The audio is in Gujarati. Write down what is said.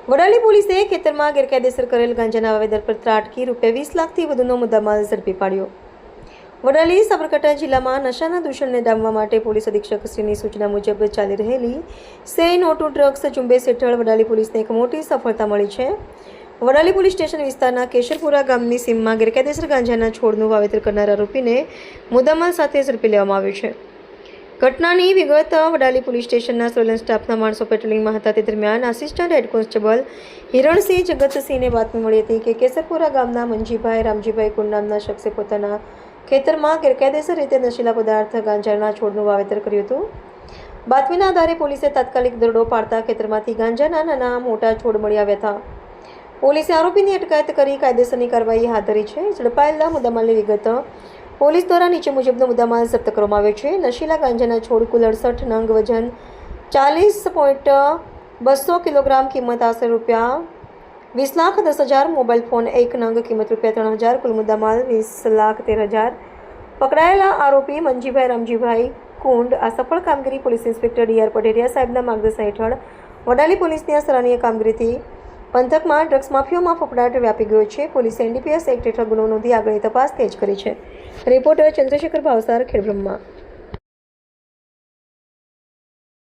વડાલી પોલીસે ખેતરમાં ગેરકાયદેસર કરેલ ગાંજાના વાવેતર પર ત્રાટકી ₹20 લાખથી વધુનો મુદ્દામાલ ઝડપી પાડ્યો। વડાલી સાબરકાંઠા જિલ્લામાં નશાના દૂષણને ડામવા માટે પોલીસ અધિક્ષકશ્રીની સૂચના મુજબ ચાલી રહેલી સે નો ટુ ડ્રગ્સ ઝુંબેશ હેઠળ વડાલી પોલીસને એક મોટી સફળતા મળી છે। વડાલી પોલીસ સ્ટેશન વિસ્તારના કેશરપુરા ગામની સીમમાં ગેરકાયદેસર ગાંજાના છોડનું વાવેતર કરનાર આરોપીને મુદ્દામાલ સાથે ઝડપી લેવામાં આવ્યો છે। ઘટનાની વિગત વડાલી પોલીસ સ્ટેશનના સર્વેલન્સ સ્ટાફના માણસો પેટ્રોલિંગમાં હતા તે દરમિયાન આસિસ્ટન્ટ હેડ કોન્સ્ટેબલ હિરણસિંહ જગતસિંહને બાતમી મળી હતી કે કેસરપુરા ગામના મંજીભાઈ રામજીભાઈ કુંડ નામના શખ્સે પોતાના ખેતરમાં ગેરકાયદેસર રીતે નશીલા પદાર્થ ગાંજાના છોડનું વાવેતર કર્યું હતું। બાતમીના આધારે પોલીસે તાત્કાલિક દરોડો પાડતા ખેતરમાંથી ગાંજાના નાના મોટા છોડ મળી આવ્યા હતા। પોલીસે આરોપીની અટકાયત કરી કાયદેસરની કાર્યવાહી હાથ ધરી છે। ઝડપાયેલા મુદ્દામાલની વિગત પોલીસ દ્વારા નીચે મુજબનો મુદ્દામાલ જપ્ત કરવામાં આવ્યો છે। નશીલા ગાંજાના છોડ કુલ 68 નંગ, વજન 40.200 કિલોગ્રામ, કિંમત આશરે ₹20,10,000, મોબાઈલ ફોન 1 નંગ, કિંમત ₹3,000, કુલ મુદ્દામાલ 20,13,000। પકડાયેલા આરોપી મંજીભાઈ રામજીભાઈ કુંડ આ સફળ કામગીરી પોલીસ ઇન્સ્પેક્ટર DR પટેરિયા સાહેબના માર્ગદર્શન હેઠળ વડાલી પોલીસની આ સરાહનીય કામગીરીથી પંથકમાં ડ્રગ્સ માફિયામાં ફફડાટ વ્યાપી ગયો છે। પોલીસે NDPS એક્ટ હેઠળ ગુનો નોંધી આગળની તપાસ તેજ કરી છે। રિપોર્ટર ચંદ્રશેખર ભાવસાર, ખેડબ્રહ્મા।